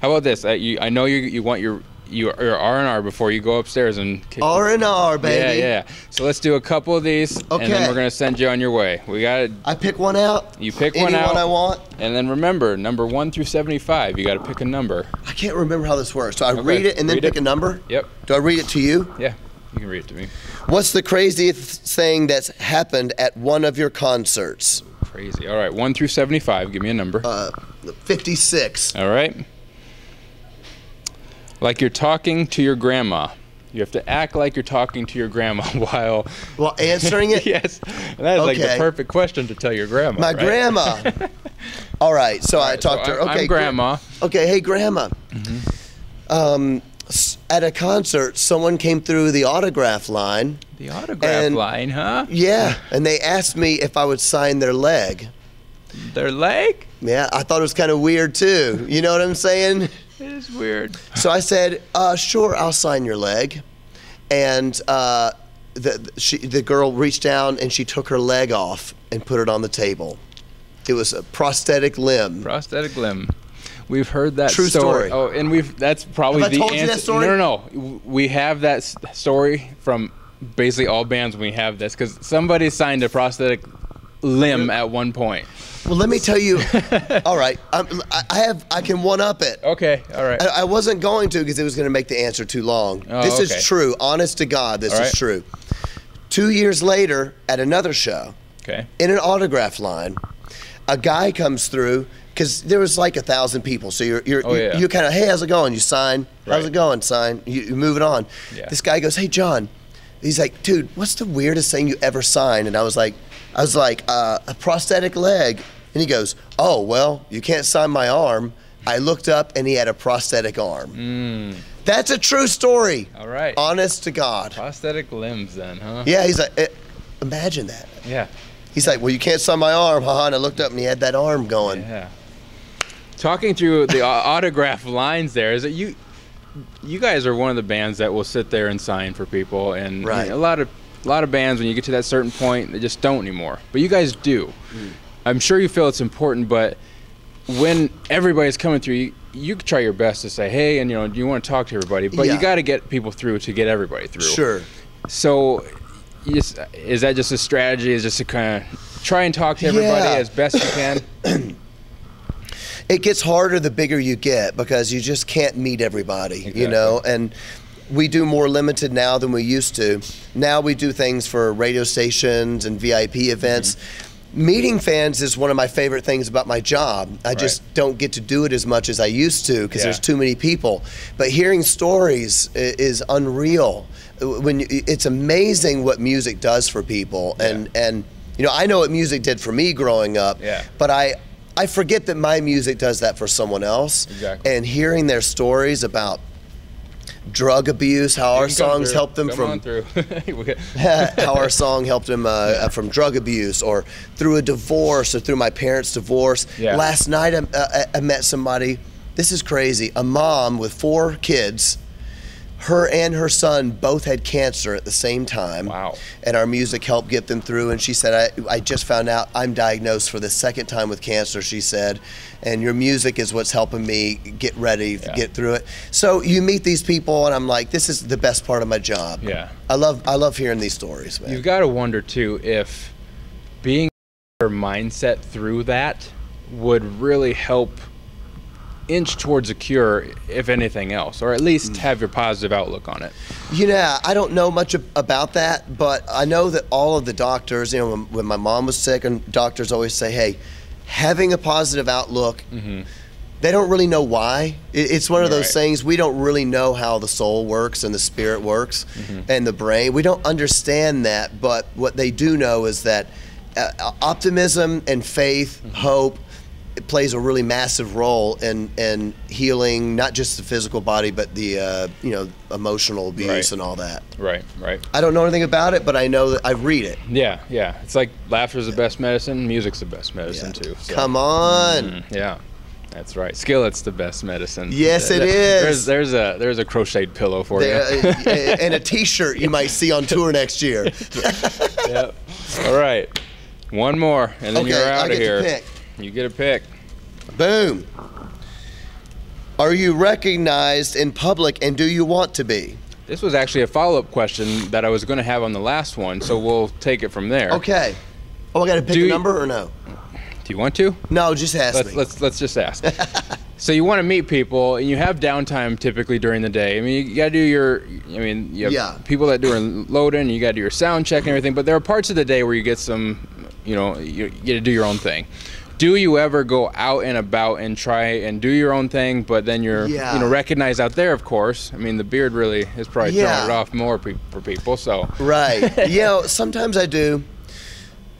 How about this? I know you want your R&R before you go upstairs and kick R&R, baby. Yeah. So let's do a couple of these, okay. And then we're gonna send you on your way. We got. I pick one out. You pick one out. Any one I want. And then remember, number 1 through 75. You got to pick a number. I can't remember how this works. So I read it and then pick a number. Yep. Do I read it to you? Yeah, you can read it to me. What's the craziest thing that's happened at one of your concerts? Crazy. All right, 1 through 75. Give me a number. 56. All right. Like you're talking to your grandma. You have to act like you're talking to your grandma while answering it? Yes. And that is like the perfect question to tell your grandma. My grandma. All right. So I talked to her. Okay, I'm grandma. Okay, hey grandma. At a concert, someone came through the autograph line. The autograph line, huh? Yeah, and they asked me if I would sign their leg. Their leg? Yeah, I thought it was kind of weird too. You know what I'm saying? It is weird. So I said, sure, I'll sign your leg. And the girl reached down and she took her leg off and put it on the table. It was a prosthetic limb. Prosthetic limb. We've heard that True story. Oh, and that's probably Have the I told answer. You that story? No. We have that story from basically all bands when we have this, because somebody signed a prosthetic limb at one point. Well, let me tell you. All right, I can one up it. Okay, all right. I wasn't going to because it was going to make the answer too long. Oh, this okay. is true. Honest to God, this is true. 2 years later, at another show, in an autograph line, a guy comes through because there was like 1,000 people. So you kind of, hey, how's it going? You sign. How's it going? Sign. You move it on. Yeah. This guy goes, hey, John. He's like, dude, what's the weirdest thing you ever signed? And I was like, a prosthetic leg. And he goes, oh, well, you can't sign my arm. I looked up and he had a prosthetic arm. That's a true story. All right. Honest to God. Prosthetic limbs then, huh? Yeah, he's like, imagine that. Yeah. He's like, well, you can't sign my arm, haha. And I looked up and he had that arm going. Yeah. Talking through the autograph lines there, is it you guys are one of the bands that will sit there and sign for people, and you know, a lot of bands, when you get to that certain point, they just don't anymore. But you guys do. I'm sure you feel it's important, but when everybody's coming through, you try your best to say, hey, and you want to talk to everybody, but you got to get people through to get everybody through. Sure. So is that just a strategy? Is just to kind of try and talk to everybody as best you can? It gets harder the bigger you get because you just can't meet everybody, you know, and we do more limited now than we used to. Now we do things for radio stations and VIP events. Meeting fans is one of my favorite things about my job. I just don't get to do it as much as I used to because there's too many people. But hearing stories is unreal. It's amazing what music does for people, and you know, I know what music did for me growing up. But I forget that my music does that for someone else. And hearing their stories about drug abuse, how our songs helped them how our song helped them from drug abuse, or through a divorce, or through my parents' divorce. Last night I met somebody, this is crazy, a mom with 4 kids. Her and her son both had cancer at the same time. Wow. And our music helped get them through. And she said, I just found out I'm diagnosed for the 2nd time with cancer, she said. And your music is what's helping me get ready to get through it. So you meet these people and I'm like, this is the best part of my job. I love hearing these stories, man. You've got to wonder too if being your mindset through that would really help inch towards a cure, if anything else, or at least have your positive outlook on it. Yeah, I don't know much about that, but I know that all of the doctors, you know, when my mom was sick, and doctors always say, hey, having a positive outlook, they don't really know why. It's one of those things, we don't really know how the soul works and the spirit works and the brain. We don't understand that, but what they do know is that optimism and faith, hope, it plays a really massive role in healing not just the physical body, but the you know, emotional abuse and all that. I don't know anything about it, but I know that I read it. Yeah. It's like laughter's the best medicine, music's the best medicine too. So. Come on. Yeah, that's right. Skillet's the best medicine. Yes, it is. There's a crocheted pillow for you, and a T-shirt you might see on tour next year. Yep. All right, one more, and then you're out of here. I get to pick. You get a pick. Boom. Are you recognized in public, and do you want to be? This was actually a follow-up question that I was going to have on the last one, so we'll take it from there. Okay. Oh, I got to pick a number or no? Do you want to? No, just ask me. Let's just ask. So you want to meet people, and you have downtime typically during the day. I mean, you got to do you have people that do load-in, you got to do your sound check and everything, but there are parts of the day where you get some, you get to do your own thing. Do you ever go out and about and try and do your own thing, but then you're recognized out there, of course? I mean, the beard really is probably throwing it off more for people, so. Right. Sometimes I do.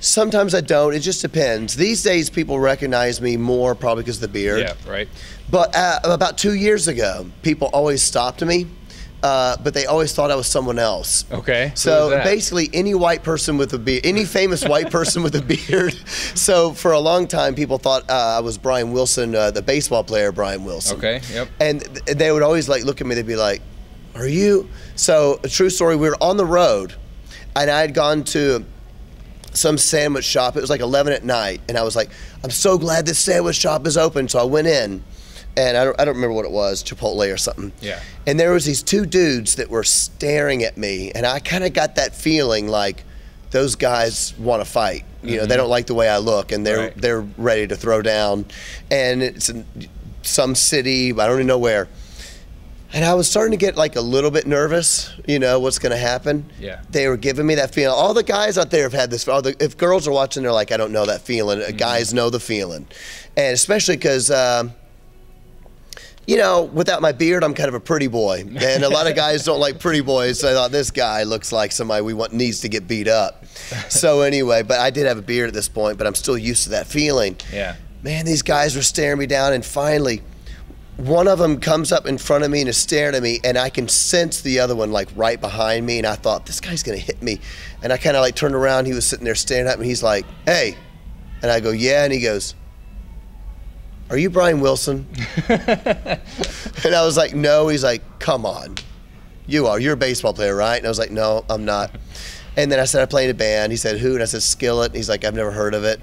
Sometimes I don't. It just depends. These days, people recognize me more probably because of the beard. Yeah, right. But about 2 years ago, people always stopped me, but they always thought I was someone else. Okay. So basically, any white person with a beard, any famous white person with a beard. So for a long time, people thought I was Brian Wilson, the baseball player Brian Wilson. Okay. Yep. And they would always look at me. They'd be like, "Are you?" So a true story. We were on the road, and I had gone to some sandwich shop. It was like 11 at night, and I was like, I'm so glad this sandwich shop is open. So I went in, and I don't remember what it was, Chipotle or something. Yeah. And there was these two dudes that were staring at me, and I kind of got that feeling like those guys want to fight. They don't like the way I look, and they're ready to throw down. And it's in some city, I don't even know where. And I was starting to get a little bit nervous, what's going to happen. Yeah. They were giving me that feeling. All the guys out there have had this. If girls are watching, they're like, I don't know that feeling. Guys know the feeling. And especially because, without my beard, I'm kind of a pretty boy. And a lot of guys don't like pretty boys. So I thought, this guy looks like somebody needs to get beat up. So anyway, but I did have a beard at this point, but I'm still used to that feeling. Yeah. Man, these guys were staring me down, and finally, one of them comes up in front of me and is staring at me, and I can sense the other one right behind me, and I thought, this guy's gonna hit me. And I kind of turned around, he was sitting there staring at me, he's like, hey. And I go, yeah, and he goes, are you Brian Wilson? And I was like, no. He's like, come on, you are. You're a baseball player, right? And I was like, no, I'm not. And then I said, I play in a band. He said, who? And I said, Skillet. And he's like, I've never heard of it.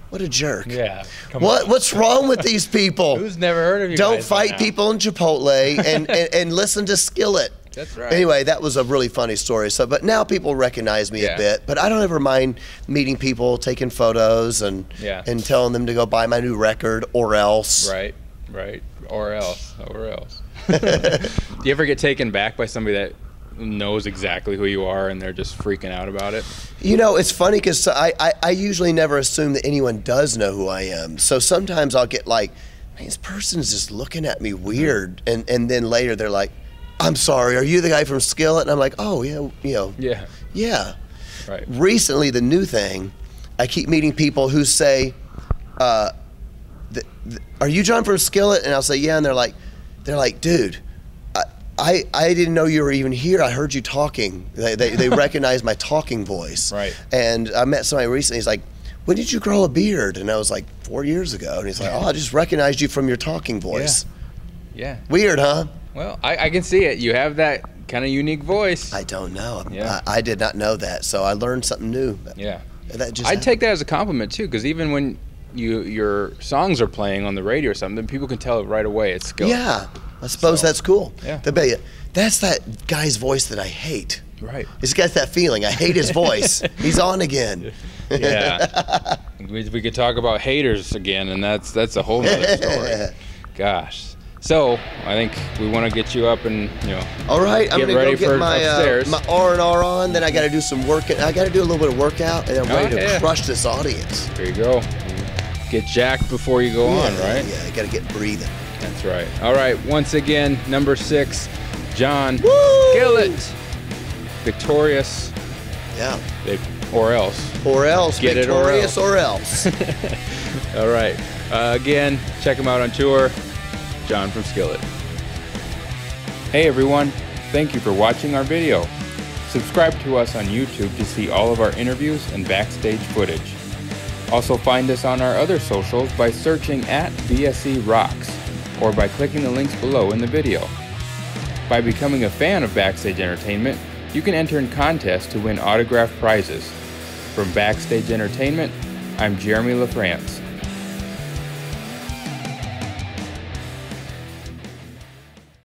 What a jerk. Yeah. What's wrong with these people? Who's never heard of you Don't guys fight people in Chipotle and listen to Skillet. That's right. Anyway, that was a really funny story. So, but now people recognize me a bit. But I don't ever mind meeting people, taking photos, and telling them to go buy my new record, or else. Right. Or else. Do you ever get taken back by somebody that knows exactly who you are and they're just freaking out about it? It's funny because I usually never assume that anyone does know who I am. So sometimes I'll get like, man, this person's just looking at me weird. And then later they're like, I'm sorry, are you the guy from Skillet? And I'm like, oh, yeah, Yeah. Right. Recently, the new thing, I keep meeting people who say, are you John from Skillet? And I'll say, yeah. And they're like, dude, I didn't know you were even here. I heard you talking. They recognize my talking voice. Right. And I met somebody recently. He's like, when did you grow a beard? And I was like, 4 years ago. And he's like, oh, I just recognized you from your talking voice. Yeah. Weird, huh? Well, I can see it. You have that kind of unique voice. I don't know. I did not know that. So I learned something new. Yeah. I'd take that as a compliment too, because even when your songs are playing on the radio or something, people can tell right away it's Skillet. Yeah. I suppose that's cool. Yeah. That's that guy's voice that I hate. Right. He's got that feeling. I hate his voice. He's on again. Yeah. we could talk about haters again, and that's a whole nother story. Gosh. So I think we want to get you up and All right, I'm gonna go get my R&R on. Then I got to do some work. I got to do a little bit of workout, and I'm ready to crush this audience. There you go. Get jacked before you go on, right? Yeah, I got to get breathing. That's right. All right. Once again, number 6, John Skillet, victorious. Yeah. Or else. Or else. Get victorious it or else. All right. Again, check him out on tour. John from Skillet. Hey everyone, thank you for watching our video. Subscribe to us on YouTube to see all of our interviews and backstage footage. Also find us on our other socials by searching @BSE Rocks or by clicking the links below in the video. By becoming a fan of Backstage Entertainment, you can enter in contests to win autographed prizes. From Backstage Entertainment, I'm Jeremy Lafrentz.